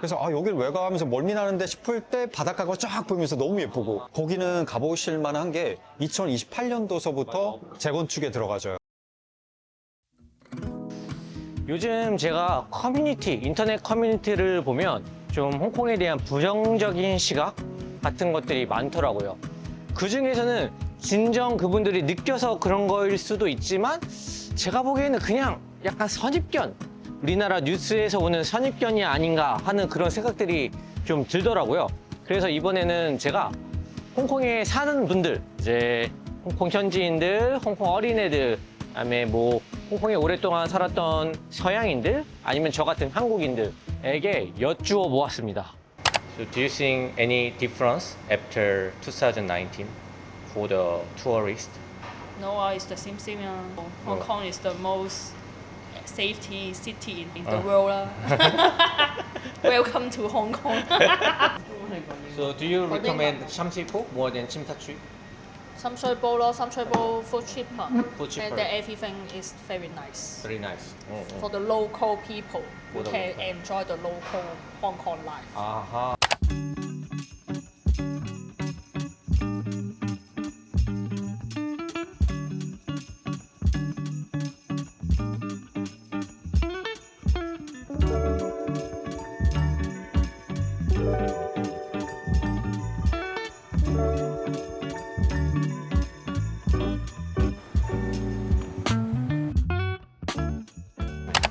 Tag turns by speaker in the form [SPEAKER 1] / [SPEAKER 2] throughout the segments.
[SPEAKER 1] 그래서 여길 왜 가 하면서 멀미 나는데 싶을 때 바닷가가 쫙 보이면서 너무 예쁘고 거기는 가보실 만한 게 2028년도서부터 재건축에 들어가죠.
[SPEAKER 2] 요즘 제가 인터넷 커뮤니티를 보면 좀 홍콩에 대한 부정적인 시각 같은 것들이 많더라고요. 그 중에서는 진정 그분들이 느껴서 그런 거일 수도 있지만 제가 보기에는 그냥 약간 선입견, 우리나라 뉴스에서 오는 선입견이 아닌가 하는 그런 생각들이 좀 들더라고요. 그래서 이번에는 제가 홍콩에 사는 분들, 이제 홍콩 현지인들, 홍콩 어린애들, 그다음에 뭐 홍콩에 오랫동안 살았던 서양인들, 아니면 저 같은 한국인들에게 여쭈어 보았습니다. So do you think any difference after 2019 for the tourists?
[SPEAKER 3] No, it's the same. Hong Kong is the most safety city in the world. Welcome to Hong Kong.
[SPEAKER 2] So do you recommend Shamsipo more than Chimtachui?
[SPEAKER 3] Some Shui food cheaper.
[SPEAKER 2] Food cheaper.
[SPEAKER 3] And then everything is very nice.
[SPEAKER 2] Very nice.
[SPEAKER 3] For the local people who
[SPEAKER 2] For the
[SPEAKER 3] can
[SPEAKER 2] local.
[SPEAKER 3] enjoy the local Hong Kong life.
[SPEAKER 2] 아하.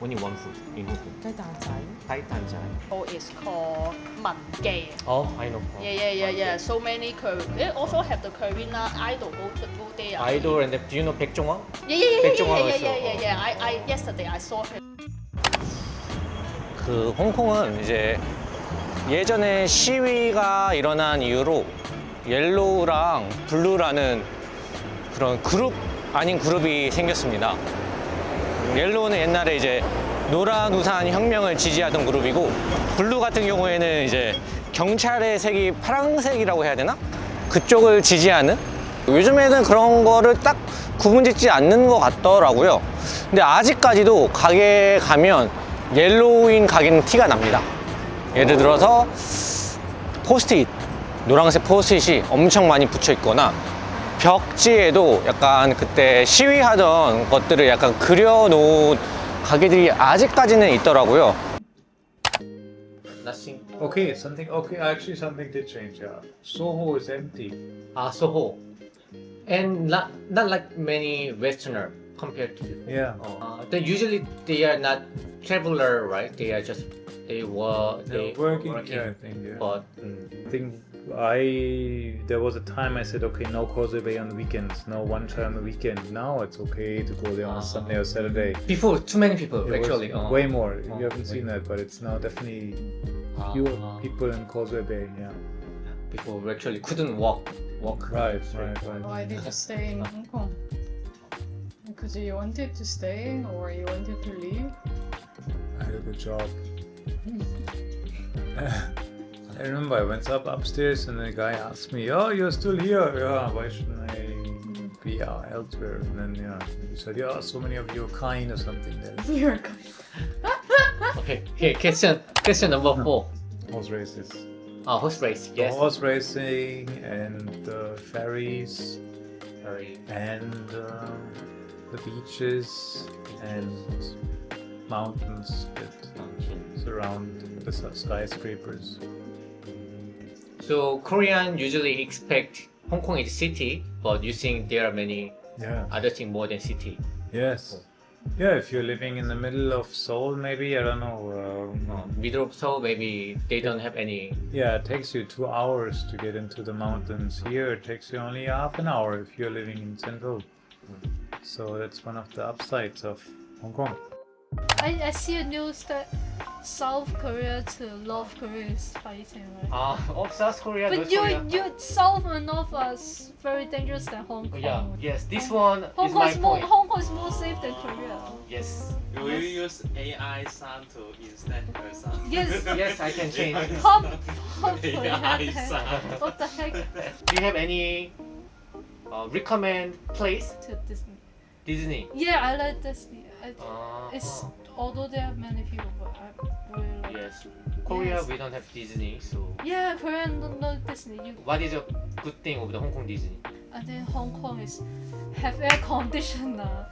[SPEAKER 2] Only one food in Hong Kong.
[SPEAKER 4] 雞蛋仔
[SPEAKER 2] 타이탄자.
[SPEAKER 3] Oh, it's called Man Gay.
[SPEAKER 2] Oh, I know.
[SPEAKER 3] Yeah. So many Korean. They also have the Korean idol go there.
[SPEAKER 2] Idol and do you know 백종원?
[SPEAKER 3] Yeah. I yesterday I saw him.
[SPEAKER 2] 그 홍콩은 이제 예전에 시위가 일어난 이후로 옐로우랑 블루라는 그런 그룹 아닌 그룹이 생겼습니다. 옐로우는 옛날에 이제 노란 우산 혁명을 지지하던 그룹이고 블루 같은 경우에는 이제 경찰의 색이 파란색이라고 해야 되나? 그쪽을 지지하는? 요즘에는 그런 거를 딱 구분짓지 않는 것 같더라고요. 근데 아직까지도 가게에 가면 옐로우인 가게는 티가 납니다. 예를 들어서 포스트잇, 노란색 포스트잇이 엄청 많이 붙여 있거나 벽지에도 약간 그때 시위하던 것들을 약간 그려놓은 가게들이 아직까지는 있더라고요. Nothing.
[SPEAKER 5] Okay, actually something did change. Yeah, Soho is empty.
[SPEAKER 2] Soho. And not like many Westerner compared to.
[SPEAKER 5] Yeah.
[SPEAKER 2] Usually they are not traveler, right? They are just
[SPEAKER 5] They're working. Yeah, I think. Yeah.
[SPEAKER 2] But
[SPEAKER 5] I think there was a time I said, okay, no Causeway Bay on the weekends, no one shot on the weekend. Now it's okay to go there on a Sunday or Saturday.
[SPEAKER 2] before too many people
[SPEAKER 5] It was
[SPEAKER 2] actually.
[SPEAKER 5] way more. You haven't seen that, but it's now definitely fewer people in Causeway Bay. Yeah.
[SPEAKER 2] Before we actually couldn't walk.
[SPEAKER 5] Right.
[SPEAKER 4] Why did you stay in Hong Kong? Because you wanted to stay or you wanted to leave?
[SPEAKER 5] I had a good job. I remember I went upstairs and the guy asked me, "Oh, you're still here? Yeah, why shouldn't I be elsewhere?" And then he said, "Yeah, so many of you are kind or something." There.
[SPEAKER 4] You're
[SPEAKER 2] Okay. Here, question number 4.
[SPEAKER 5] Horse races.
[SPEAKER 2] Horse race. Yes.
[SPEAKER 5] Horse racing and ferries
[SPEAKER 2] Sorry.
[SPEAKER 5] and the beaches and mountains that surround the skyscrapers.
[SPEAKER 2] So Korean usually expect Hong Kong is city, but you think there are many
[SPEAKER 5] Yeah.
[SPEAKER 2] other things more than city.
[SPEAKER 5] Yes. Yeah, if you're living in the middle of Seoul, maybe, I don't know.
[SPEAKER 2] Middle of Seoul, maybe they don't have any.
[SPEAKER 5] Yeah, it takes you 2 hours to get into the mountains. Here, it takes you only half an hour if you're living in Central. So that's one of the upsides of Hong Kong.
[SPEAKER 6] I see a news that South Korea to North Korea is fighting, right?
[SPEAKER 2] Of South Korea.
[SPEAKER 6] But you South and North are very dangerous than Hong Kong.
[SPEAKER 2] Yeah. Yes. This one
[SPEAKER 6] Hong
[SPEAKER 2] is
[SPEAKER 6] Kong
[SPEAKER 2] my
[SPEAKER 6] is more
[SPEAKER 2] point.
[SPEAKER 6] Hong Kong is more safe than Korea.
[SPEAKER 2] Yes.
[SPEAKER 7] Will you use AI sound to instead person?
[SPEAKER 6] Yes.
[SPEAKER 2] Yes, I can change.
[SPEAKER 6] Hopefully.
[SPEAKER 7] AI sound.
[SPEAKER 6] What the heck?
[SPEAKER 2] Do you have any recommend place?
[SPEAKER 6] To Disney.
[SPEAKER 2] Disney.
[SPEAKER 6] Yeah, I like Disney. It's although there are many people, but I really like.
[SPEAKER 2] Yes. Korea
[SPEAKER 6] Yes.
[SPEAKER 2] we don't have Disney, so
[SPEAKER 6] Yeah, Korean no Disney.
[SPEAKER 2] what is a good thing of the Hong Kong Disney?
[SPEAKER 6] I think Hong Kong is have air conditioner,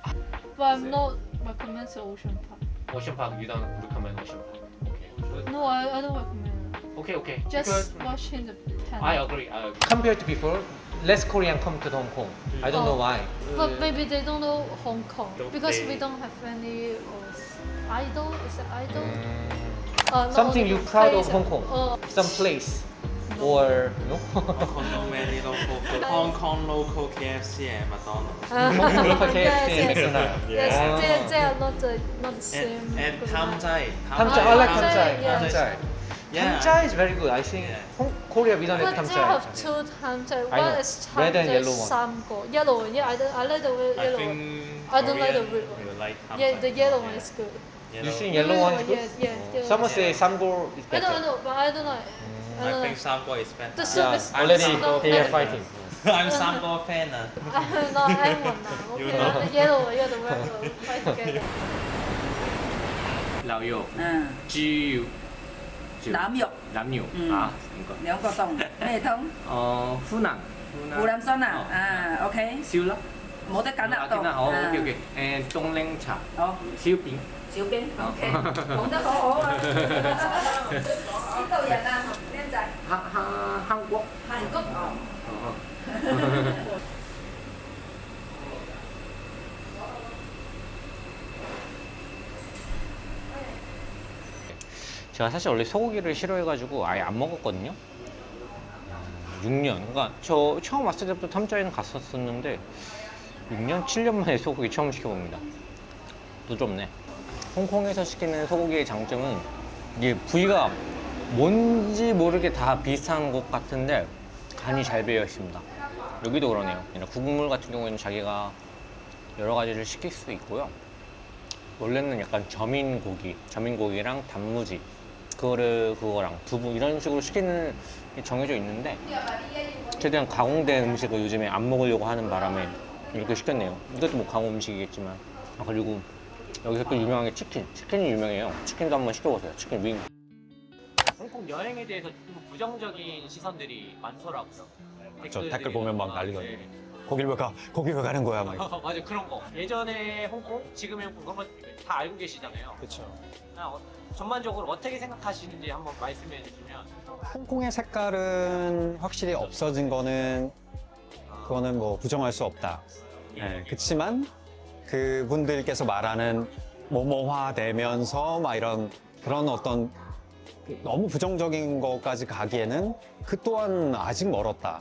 [SPEAKER 6] but I'm not recommend the Ocean Park.
[SPEAKER 2] Ocean Park, you don't recommend Ocean Park. Okay.
[SPEAKER 6] No, I don't recommend.
[SPEAKER 2] Okay.
[SPEAKER 6] Just watching the panel.
[SPEAKER 2] I agree. Compared to before, less Korean come to Hong Kong. I don't know why.
[SPEAKER 6] But maybe they don't know Hong Kong
[SPEAKER 7] Don't
[SPEAKER 6] because
[SPEAKER 7] play.
[SPEAKER 6] we don't have any idol. Is it idol? Not
[SPEAKER 2] Something
[SPEAKER 6] only
[SPEAKER 2] you proud of
[SPEAKER 6] place,
[SPEAKER 2] Hong Kong? Some place or no?
[SPEAKER 7] Hong Kong no many local food. Hong Kong local KFC and McDonald's.
[SPEAKER 2] Hong Kong local KFC
[SPEAKER 6] Yes,
[SPEAKER 2] and
[SPEAKER 6] yes.
[SPEAKER 2] McDonald's.
[SPEAKER 6] Yes,
[SPEAKER 2] Ah.
[SPEAKER 6] they are not the same.
[SPEAKER 7] And Tam Chai.
[SPEAKER 2] Tamjai, I like
[SPEAKER 6] Tam
[SPEAKER 2] Tamjai.
[SPEAKER 6] Chai, yeah.
[SPEAKER 2] Tamjai.
[SPEAKER 7] Yeah.
[SPEAKER 2] Tamjai is very good. I think
[SPEAKER 7] Yeah.
[SPEAKER 2] Korea we don't have
[SPEAKER 6] But they
[SPEAKER 2] Tamjai.
[SPEAKER 6] have two Tamjai.
[SPEAKER 2] I know.
[SPEAKER 6] One is
[SPEAKER 2] Red and
[SPEAKER 6] Tamjai
[SPEAKER 2] yellow one.
[SPEAKER 6] Samgo. Yellow one, yeah, I like the
[SPEAKER 7] I
[SPEAKER 6] yellow
[SPEAKER 7] think
[SPEAKER 6] one. I don't like the
[SPEAKER 7] Korean
[SPEAKER 6] red one.
[SPEAKER 7] will like Tam
[SPEAKER 6] Yeah,
[SPEAKER 7] Chai.
[SPEAKER 6] the yellow one is good.
[SPEAKER 2] You think yellow one is good?
[SPEAKER 6] Yeah, yeah.
[SPEAKER 2] Someone say Samgor is
[SPEAKER 6] I
[SPEAKER 2] better.
[SPEAKER 6] know, but I don't like. I
[SPEAKER 7] I
[SPEAKER 6] don't
[SPEAKER 7] think
[SPEAKER 6] like.
[SPEAKER 7] Samgo is
[SPEAKER 6] The
[SPEAKER 7] fantastic.
[SPEAKER 6] soup
[SPEAKER 2] Yeah,
[SPEAKER 6] is
[SPEAKER 2] already
[SPEAKER 6] not
[SPEAKER 2] they are
[SPEAKER 6] bad.
[SPEAKER 2] fighting.
[SPEAKER 7] I'm Samgo fan.
[SPEAKER 6] No, I'm one now.
[SPEAKER 7] You
[SPEAKER 6] Okay,
[SPEAKER 7] know.
[SPEAKER 6] the yellow one, yeah, the red one. Fight together.
[SPEAKER 2] 老肉、
[SPEAKER 8] 嗯，
[SPEAKER 2] 豬肉、
[SPEAKER 8] 腩肉
[SPEAKER 2] 腩肉
[SPEAKER 8] 嗯
[SPEAKER 2] 啊，呢個
[SPEAKER 8] 兩個餸，咩湯？
[SPEAKER 2] 湖南
[SPEAKER 8] 湖南酸啊，啊，OK，
[SPEAKER 2] 燒臘，
[SPEAKER 8] 冇得揀啦，
[SPEAKER 2] 見啦，好
[SPEAKER 8] 啊
[SPEAKER 2] OK，誒凍檸茶、
[SPEAKER 8] 好，
[SPEAKER 2] 燒餅。
[SPEAKER 8] 小冰，OK，講得好好啊，邊度人啊，靚仔？
[SPEAKER 2] 韓國。
[SPEAKER 8] 韓國哦。
[SPEAKER 2] 제가 사실 원래 소고기를 싫어해가지고 아예 안 먹었거든요. 6년. 그러니까 저 처음 왔을 때부터 탐자이는 갔었었는데 6년, 7년 만에 소고기 처음 시켜봅니다. 부드럽네. 홍콩에서 시키는 소고기의 장점은 이게 부위가 뭔지 모르게 다 비슷한 것 같은데 간이 잘 배어 있습니다. 여기도 그러네요. 국물 같은 경우에는 자기가 여러 가지를 시킬 수 있고요. 원래는 약간 저민고기랑 단무지 그거랑 두부 이런 식으로 시키는 게 정해져 있는데 최대한 가공된 음식을 요즘에 안 먹으려고 하는 바람에 이렇게 시켰네요. 이것도 뭐 가공 음식이겠지만 그리고 여기서 또 유명한 게 치킨이 유명해요. 치킨도 한번 시켜보세요. 치킨 윙. 홍콩 여행에 대해서 좀 부정적인 시선들이 많더라고요.
[SPEAKER 1] 저 댓글 보면 막 난리거든요. 거길 왜 가? 거길 왜 가는 거야? 막.
[SPEAKER 2] 맞아, 그런 거. 예전에 홍콩, 지금의 홍콩 그런 거 다 알고 계시잖아요.
[SPEAKER 1] 그렇죠.
[SPEAKER 2] 전반적으로 어떻게 생각하시는지 한번 말씀해 주시면.
[SPEAKER 1] 홍콩의 색깔은 확실히 없어진 거는 그거는 뭐 부정할 수 없다. 예, 그렇지만 그분들께서 말하는 모모화 되면서 막 이런 그런 어떤 너무 부정적인 것까지 가기에는 그 또한 아직 멀었다.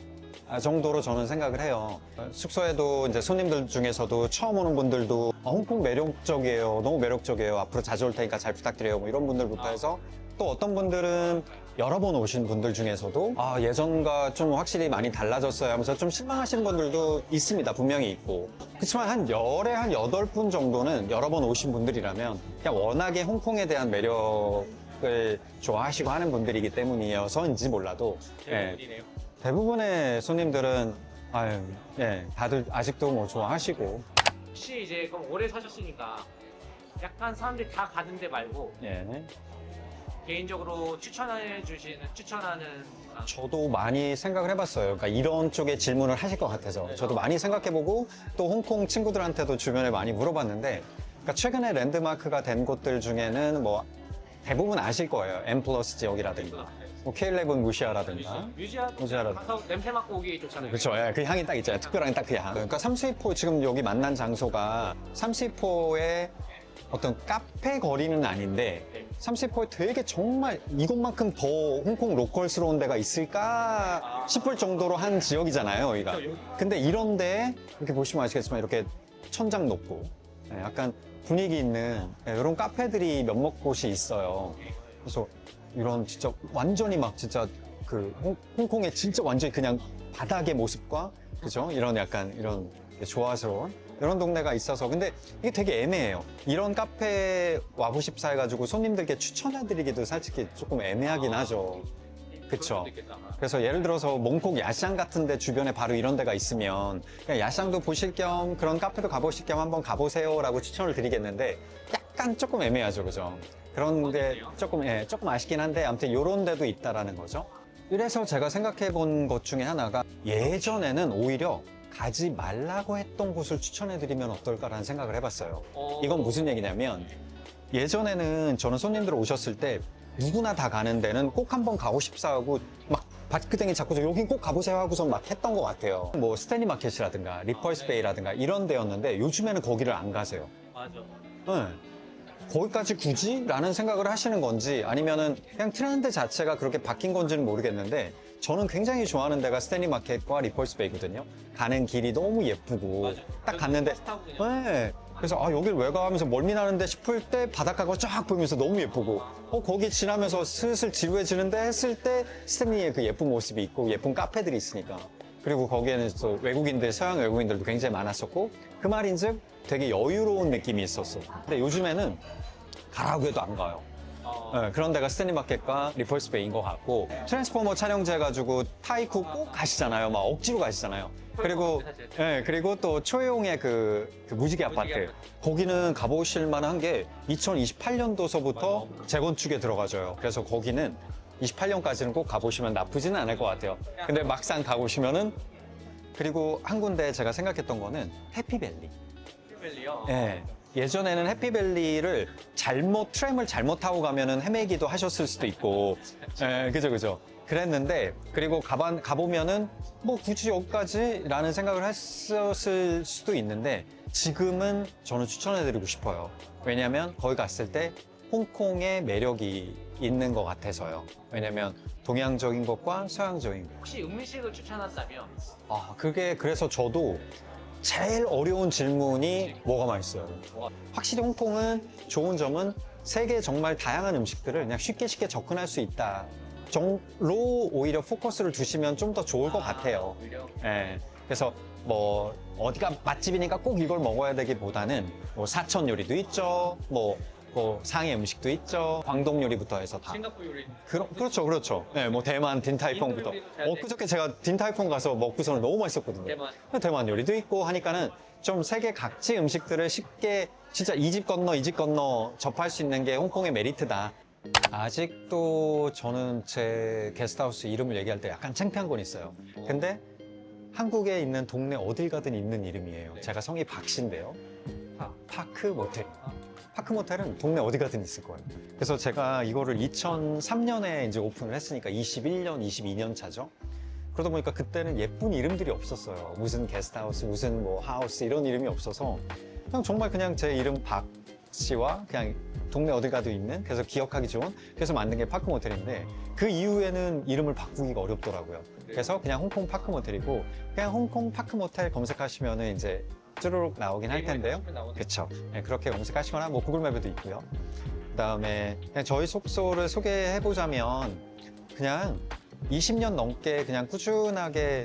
[SPEAKER 1] 정도로 저는 생각을 해요. 숙소에도 이제 손님들 중에서도 처음 오는 분들도 홍콩 매력적이에요. 너무 매력적이에요. 앞으로 자주 올 테니까 잘 부탁드려요. 뭐 이런 분들부터 해서 또 어떤 분들은 여러 번 오신 분들 중에서도 예전과 좀 확실히 많이 달라졌어요 하면서 좀 실망하시는 분들도 있습니다. 분명히 있고. 그렇지만 한 열에 한 8분 정도는 여러 번 오신 분들이라면 그냥 워낙에 홍콩에 대한 매력을 좋아하시고 하는 분들이기 때문이어서인지 몰라도
[SPEAKER 2] 대부분이네요.
[SPEAKER 1] 대부분의 손님들은 다들 아직도 뭐 좋아하시고.
[SPEAKER 2] 혹시 이제 그럼 오래 사셨으니까 약간 사람들이 다 가는 데 말고
[SPEAKER 1] 예.
[SPEAKER 2] 개인적으로 추천하는
[SPEAKER 1] 저도 많이 생각을 해봤어요. 그러니까 이런 쪽의 질문을 하실 것 같아서 저도 많이 생각해보고 또 홍콩 친구들한테도 주변에 많이 물어봤는데, 그러니까 최근에 랜드마크가 된 곳들 중에는 뭐 대부분 아실 거예요. M 플러스 지역이라든가 뭐 K11 무시아라든가.
[SPEAKER 2] 뮤지아도 가서 냄새 맡고 오기 좋잖아요.
[SPEAKER 1] 그렇죠. 예, 그 향이 딱 있잖아요. 특별한 딱 그 향. 그러니까 삼수이포 지금 여기 만난 장소가 삼수이포의 어떤 카페 거리는 아닌데 삼수이포에 되게 정말 이곳만큼 더 홍콩 로컬스러운 데가 있을까 싶을 정도로 한 지역이잖아요, 여기가. 근데 이런데 이렇게 보시면 아시겠지만 이렇게 천장 높고 약간 분위기 있는 이런 카페들이 몇몇 곳이 있어요. 그래서 이런 진짜 완전히 막 진짜 그 홍콩의 진짜 완전히 그냥 바닥의 모습과 그죠? 이런 약간 이런 조화스러운 이런 동네가 있어서. 근데 이게 되게 애매해요. 이런 카페 와보십사 해가지고 손님들께 추천해드리기도 솔직히 조금 애매하긴 하죠. 그쵸? 그래서 예를 들어서 몽콕 야시장 같은 데 주변에 바로 이런 데가 있으면 그냥 야시장도 보실 겸 그런 카페도 가보실 겸 한번 가보세요 라고 추천을 드리겠는데, 약간 조금 애매하죠, 그죠? 그런데 조금, 예, 조금 아쉽긴 한데, 아무튼 이런 데도 있다라는 거죠. 그래서 제가 생각해 본 것 중에 하나가 예전에는 오히려 가지 말라고 했던 곳을 추천해 드리면 어떨까라는 생각을 해봤어요. 이건 무슨 얘기냐면 예전에는 저는 손님들 오셨을 때 누구나 다 가는 데는 꼭 한번 가고 싶사 하고 막 바크댕이 잡고 여긴 꼭 가보세요 하고서 막 했던 것 같아요. 뭐 스탠리 마켓이라든가 리펄스 베이라든가 이런 데였는데 요즘에는 거기를 안 가세요.
[SPEAKER 2] 맞아.
[SPEAKER 1] 네. 거기까지 굳이? 라는 생각을 하시는 건지 아니면은 그냥 트렌드 자체가 그렇게 바뀐 건지는 모르겠는데 저는 굉장히 좋아하는 데가 스탠리 마켓과 리펄스 베이거든요. 가는 길이 너무 예쁘고
[SPEAKER 2] 맞아.
[SPEAKER 1] 딱 갔는데 네. 그래서 아 여길 왜 가 하면서 멀미 나는데 싶을 때 바닷가가 쫙 보이면서 너무 예쁘고 거기 지나면서 슬슬 지루해지는데 했을 때 스탠리의 그 예쁜 모습이 있고 예쁜 카페들이 있으니까 그리고 거기에는 또 외국인들 서양 외국인들도 굉장히 많았었고 그 말인즉 되게 여유로운 느낌이 있었어. 근데 요즘에는 가라고 해도 안 가요. 네, 그런 데가 스탠리 마켓과 리펄스 베이인 것 같고 트랜스포머 촬영제 가지고 타이쿠 꼭 가시잖아요. 막 억지로 가시잖아요. 그리고 네, 그리고 또 초용의 그 무지개 아파트 거기는 가보실 만한 게 2028년도서부터 재건축에 들어가져요. 그래서 거기는 28년까지는 꼭 가보시면 나쁘지는 않을 것 같아요. 근데 막상 가보시면은 그리고 한 군데 제가 생각했던 거는 해피밸리.
[SPEAKER 2] 해피밸리요?
[SPEAKER 1] 예. 예전에는 해피밸리를 트램을 잘못 타고 가면은 헤매기도 하셨을 수도 있고, 예, 그죠. 그랬는데, 그리고 가보면은 뭐 굳이 여기까지라는 생각을 했었을 수도 있는데, 지금은 저는 추천해드리고 싶어요. 왜냐면 거기 갔을 때 홍콩의 매력이 있는 것 같아서요. 왜냐면 동양적인 것과 서양적인 것.
[SPEAKER 2] 혹시 음식을 추천한다면?
[SPEAKER 1] 그래서 저도 제일 어려운 질문이 뭐가 맛있어요? 확실히 홍콩은 좋은 점은 세계 정말 다양한 음식들을 그냥 쉽게 접근할 수 있다. 정로 오히려 포커스를 두시면 좀 더 좋을 것 같아요. 예. 그래서 뭐 어디가 맛집이니까 꼭 이걸 먹어야 되기보다는 뭐 사천 요리도 있죠. 뭐 상해 음식도 있죠. 광동 요리부터 해서 다.
[SPEAKER 2] 싱가포르 요리.
[SPEAKER 1] 그렇죠. 네, 뭐 대만 딘타이퐁부터.
[SPEAKER 2] 인도 요리도 잘 돼.
[SPEAKER 1] 엊그저께 제가 딘타이퐁 가서 먹고서는 너무 맛있었거든요. 대만 요리도 있고 하니까는 좀 세계 각지 음식들을 쉽게 진짜 이 집 건너 접할 수 있는 게 홍콩의 메리트다. 아직도 저는 제 게스트하우스 이름을 얘기할 때 약간 창피한 건 있어요. 근데 한국에 있는 동네 어딜 가든 있는 이름이에요. 제가 성이 박씨인데요. 파크 모텔. 파크 모텔은 동네 어디 가든 있을 거예요. 그래서 제가 이거를 2003년에 이제 오픈을 했으니까 21년, 22년 차죠. 그러다 보니까 그때는 예쁜 이름들이 없었어요. 무슨 게스트하우스, 무슨 뭐 하우스 이런 이름이 없어서 그냥 정말 그냥 제 이름 박 씨와 그냥 동네 어디 가도 있는 그래서 기억하기 좋은 그래서 만든 게 파크 모텔인데 그 이후에는 이름을 바꾸기가 어렵더라고요. 그래서 그냥 홍콩 파크 모텔이고 그냥 홍콩 파크 모텔 검색하시면은 이제 쭈루룩 나오긴 할 텐데요. 그렇죠. 네, 그렇게 검색하시거나 뭐 구글맵에도 있고요. 그다음에 그냥 저희 숙소를 소개해보자면 그냥 20년 넘게 그냥 꾸준하게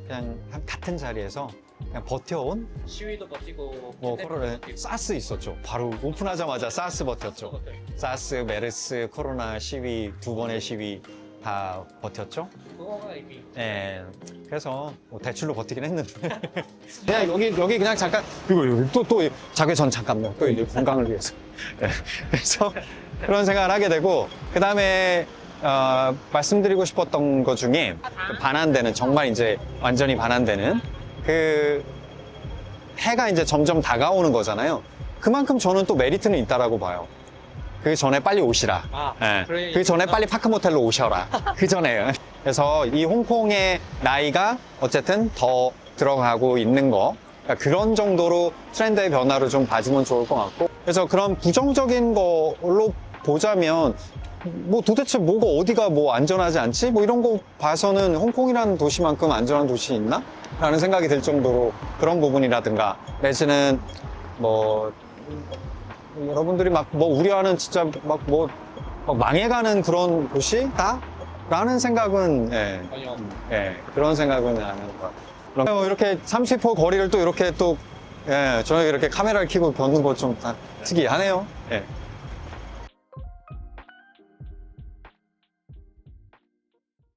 [SPEAKER 1] 그냥 같은 자리에서 그냥 버텨온
[SPEAKER 2] 시위도 버티고
[SPEAKER 1] 뭐 코로나 사스 있었죠. 바로 오픈하자마자 사스 버텼죠. 사스, 메르스, 코로나 시위 2번의 시위 다 버텼죠.
[SPEAKER 2] 그거가 이미
[SPEAKER 1] 예. 그래서 뭐 대출로 버티긴 했는데. 그냥 여기 그냥 잠깐 그리고 또 자기 전 잠깐만 또 이제 건강을 위해서. 예. 그래서 그런 생각을 하게 되고 그 다음에 말씀드리고 싶었던 것 중에 반환되는 정말 이제 완전히 반환되는 그 해가 이제 점점 다가오는 거잖아요. 그만큼 저는 또 메리트는 있다라고 봐요. 그 전에 빨리 오시라.
[SPEAKER 2] 그래.
[SPEAKER 1] 그 전에 빨리 파크 모텔로 오셔라. 그 전에. 그래서 이 홍콩의 나이가 어쨌든 더 들어가고 있는 거. 그러니까 그런 정도로 트렌드의 변화를 좀 봐주면 좋을 것 같고. 그래서 그런 부정적인 걸로 보자면 뭐 도대체 뭐가 어디가 뭐 안전하지 않지? 뭐 이런 거 봐서는 홍콩이라는 도시만큼 안전한 도시 있나? 라는 생각이 들 정도로 그런 부분이라든가 내지는 뭐 여러분들이 막 뭐 우려하는 진짜 막 망해가는 그런 도시다? 라는 생각은 그런 생각은 안 하는 것 같아요. 이렇게 30호 거리를 또 이렇게 또 저녁에 이렇게 카메라를 켜고 걷는 거 좀 특이하네요.